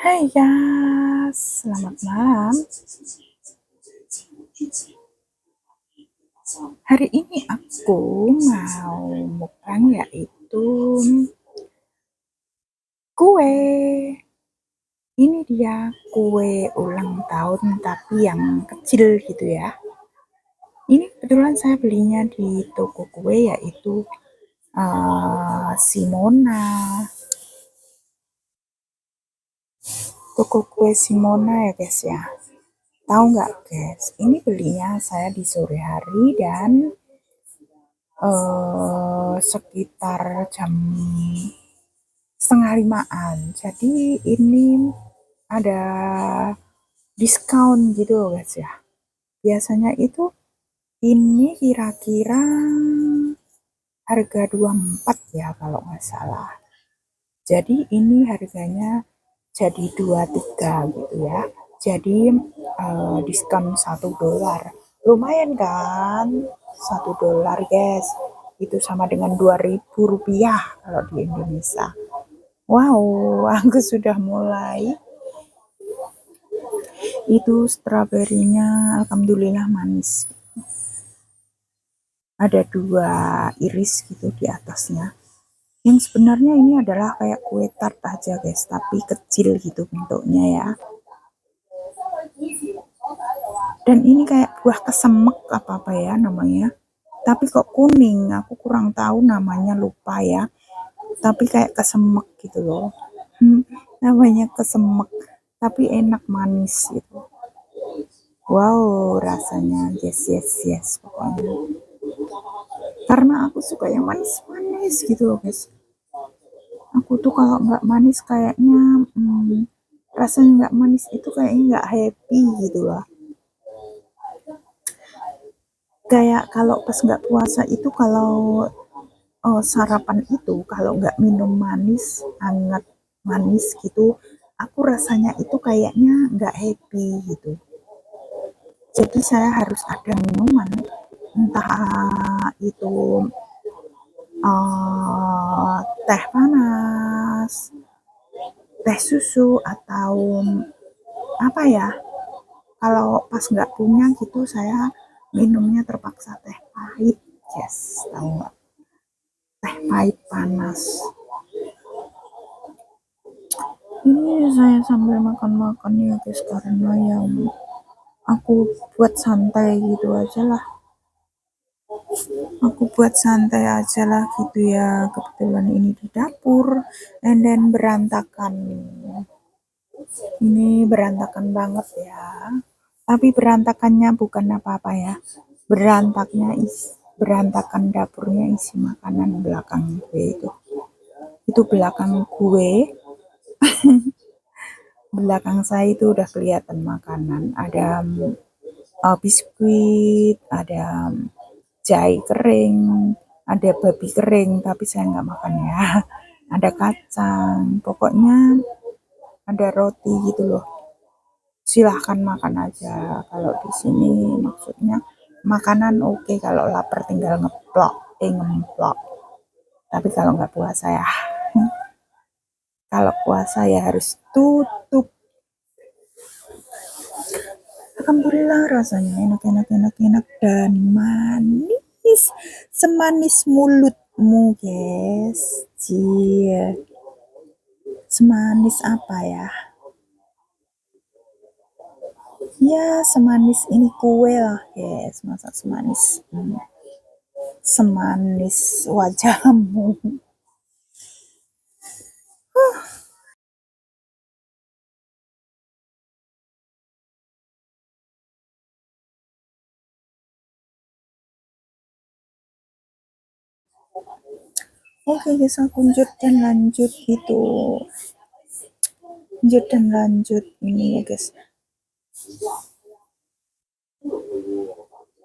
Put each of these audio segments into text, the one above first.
Hai guys, selamat malam. Hari ini aku mau mukbang yaitu kue. Ini dia kue ulang tahun tapi yang kecil gitu ya. Ini kebetulan saya belinya di toko kue yaitu Simona. Toko kue Simona ya guys ya. Tahu nggak guys? Ini belinya saya di sore hari dan sekitar jam setengah limaan. Jadi ini ada diskon gitu loh guys ya. Biasanya itu ini kira-kira harga 24 ya kalau nggak salah. Jadi ini harganya jadi 23 gitu ya. Jadi diskon $1. Lumayan kan? $1 guys. Itu sama dengan Rp2.000 kalau di Indonesia. Wow, aku sudah mulai. Itu stroberinya alhamdulillah manis. Ada 2 iris gitu di atasnya. Yang sebenarnya ini adalah kayak kue tart aja guys, tapi kecil gitu bentuknya ya. Dan ini kayak buah kesemek apa-apa ya namanya. Tapi kok kuning, aku kurang tahu namanya, lupa ya. Tapi kayak kesemek gitu loh. Namanya kesemek, tapi enak manis gitu. Wow, rasanya yes yes yes pokoknya. Karena aku suka yang manis-manis gitu loh guys. Aku tuh kalau nggak manis kayaknya rasanya nggak manis itu kayaknya nggak happy gitu lah. Kayak kalau pas nggak puasa itu kalau sarapan itu kalau nggak minum manis hangat manis gitu, aku rasanya itu kayaknya nggak happy gitu. Jadi saya harus ada minuman, entah itu teh panas, teh susu, atau apa ya. Kalau pas nggak punya gitu saya minumnya terpaksa teh pahit. Yes, tahu nggak? Teh pahit panas. Ini saya sambil makan-makan ya guys, karena yang aku buat santai gitu aja lah. Aku buat santai aja lah gitu ya. Kebetulan ini di dapur, and then berantakan. Ini berantakan banget ya. Tapi berantakannya bukan apa-apa ya. Berantakan dapurnya isi makanan belakang gue itu. Itu belakang gue. Belakang saya itu udah kelihatan makanan. Ada biskuit, ada jahe kering, ada babi kering, tapi saya nggak makan ya. Ada kacang, pokoknya ada roti gitu loh. Silahkan makan aja. Kalau di sini maksudnya makanan oke, kalau lapar tinggal ngemplok. Tapi kalau nggak puasa ya, kalau puasa ya harus tutup. Alhamdulillah rasanya enak dan manis, semanis mulutmu guys. Cie, semanis apa ya? Ya semanis ini kue lah guys, masa semanis semanis wajahmu. Oke guys, aku lanjut dan lanjut ini ya guys.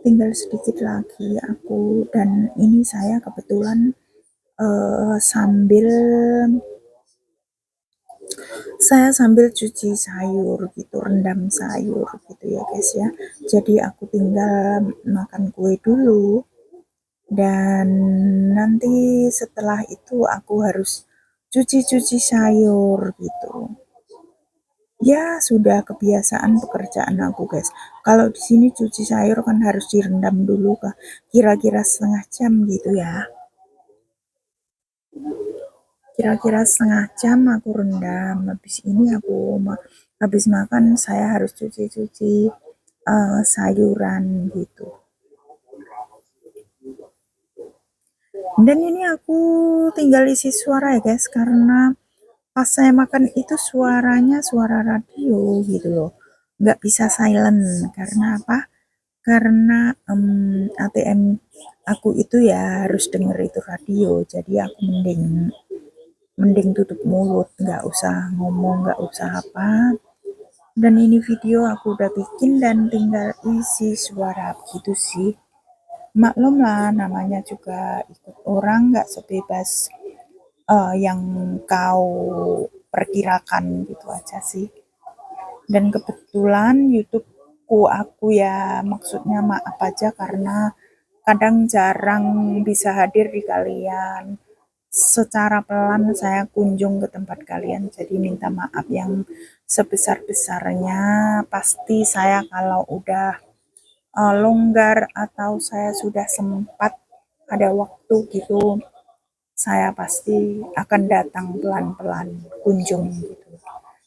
Tinggal sedikit lagi aku, dan ini saya kebetulan sambil cuci sayur gitu, rendam sayur gitu ya guys ya. Jadi aku tinggal makan kue dulu, dan nanti setelah itu aku harus cuci sayur gitu. Ya, sudah kebiasaan pekerjaan aku, guys. Kalau di sini cuci sayur kan harus direndam dulu, Kak. Kira-kira setengah jam gitu ya. Kira-kira setengah jam aku rendam. Habis ini habis makan saya harus cuci-cuci sayuran gitu. Dan ini aku tinggal isi suara ya guys, karena pas saya makan itu suaranya suara radio gitu loh. Nggak bisa silent, karena apa? Karena ATM aku itu ya harus denger itu radio, jadi aku mending mending tutup mulut, nggak usah ngomong, nggak usah apa. Dan ini video aku udah bikin dan tinggal isi suara gitu sih. Maklum lah, namanya juga ikut orang, nggak sebebas yang kau perkirakan gitu aja sih. Dan kebetulan YouTubeku aku ya, maksudnya maaf aja karena kadang jarang bisa hadir di kalian. Secara pelan saya kunjung ke tempat kalian, jadi minta maaf yang sebesar-besarnya. Pasti saya kalau udah longgar atau saya sudah sempat ada waktu gitu, saya pasti akan datang pelan-pelan kunjung gitu.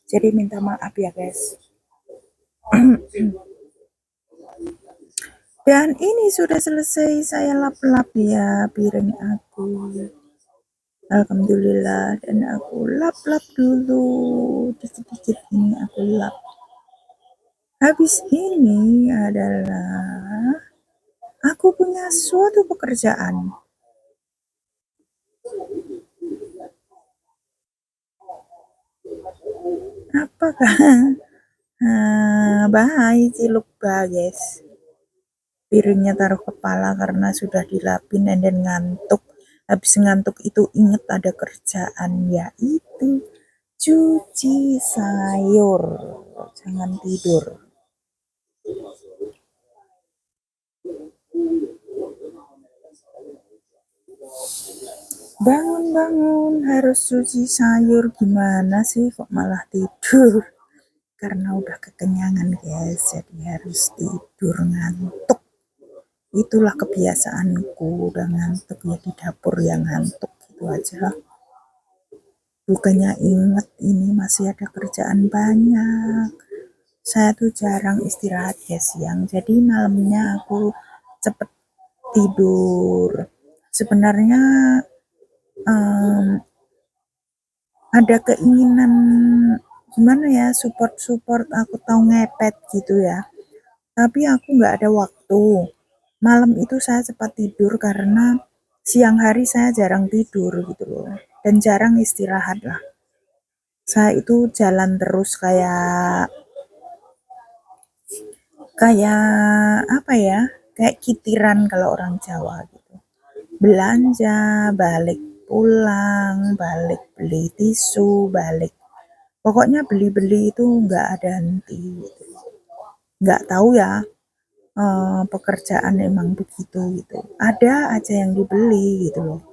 Jadi minta maaf ya guys. Dan ini sudah selesai saya lap-lap ya piring aku. Alhamdulillah, dan aku lap-lap dulu. Sedikit ini aku lap. Habis ini adalah aku punya suatu pekerjaan. Apakah? Bahaya sih lupa guys. Piringnya taruh kepala karena sudah dilapin dan ngantuk. Habis ngantuk itu inget ada kerjaan, yaitu cuci sayur. Jangan tidur. Bangun-bangun harus cuci sayur, gimana sih kok malah tidur? Karena udah kekenyangan guys, jadi harus tidur ngantuk. Itulah kebiasaanku, udah ngantuk ya di dapur ya ngantuk gitu aja. Bukannya inget ini masih ada kerjaan banyak. Saya tuh jarang istirahat ya siang, jadi malamnya aku cepet tidur. Sebenarnya um, ada keinginan gimana ya, support aku tahu ngepet gitu ya, tapi aku nggak ada waktu. Malam itu saya cepat tidur karena siang hari saya jarang tidur gitu loh, dan jarang istirahat lah. Saya itu jalan terus kayak kayak apa ya, kayak kitiran kalau orang Jawa gitu. Belanja, balik pulang, balik beli tisu, balik. Pokoknya beli-beli itu nggak ada henti. Nggak tahu ya, pekerjaan emang begitu gitu. Ada aja yang dibeli gitu loh.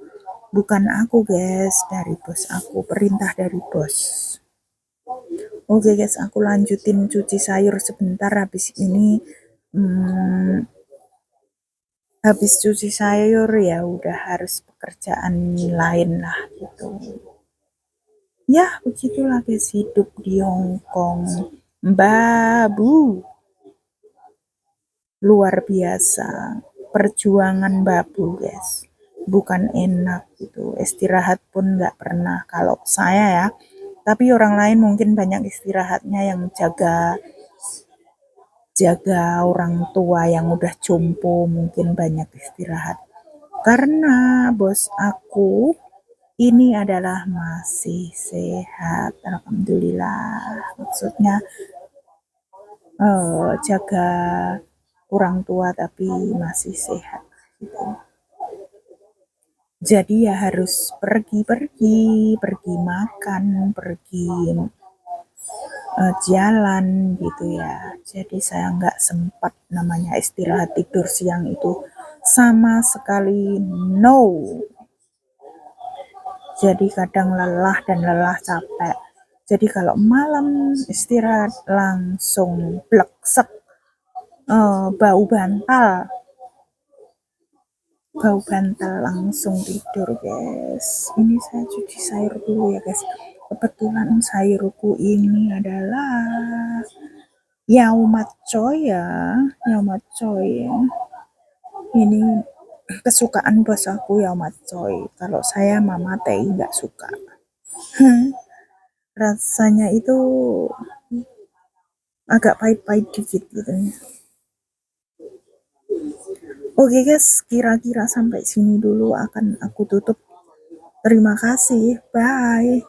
Bukan aku guys, dari bos aku, perintah dari bos. Oke guys, aku lanjutin cuci sayur sebentar. Habis cuci sayur ya udah harus pekerjaan lain lah gitu. Ya begitulah guys, hidup di Hongkong. Babu, luar biasa. Perjuangan babu guys. Bukan enak gitu. Istirahat pun nggak pernah kalau saya ya. Tapi orang lain mungkin banyak istirahatnya, yang jaga jaga orang tua yang udah jompo mungkin banyak istirahat. Karena bos aku ini adalah masih sehat, alhamdulillah. Maksudnya jaga orang tua tapi masih sehat gitu. Jadi ya harus pergi-pergi, pergi makan, pergi jalan gitu ya. Jadi saya nggak sempat namanya istirahat, tidur siang itu sama sekali no. Jadi kadang lelah dan lelah capek. Jadi kalau malam istirahat langsung bleksek, bau bantal langsung tidur guys. Ini saya cuci sayur dulu ya guys. Kebetulan sayurku ini adalah yaumatchoy ya, yaumatchoy ya. Ini kesukaan bos aku yaumatchoy. Kalau saya mama teh nggak suka. Rasanya itu agak pahit-pahit dikit gitu. Oke guys, kira-kira sampai sini dulu akan aku tutup. Terima kasih, bye.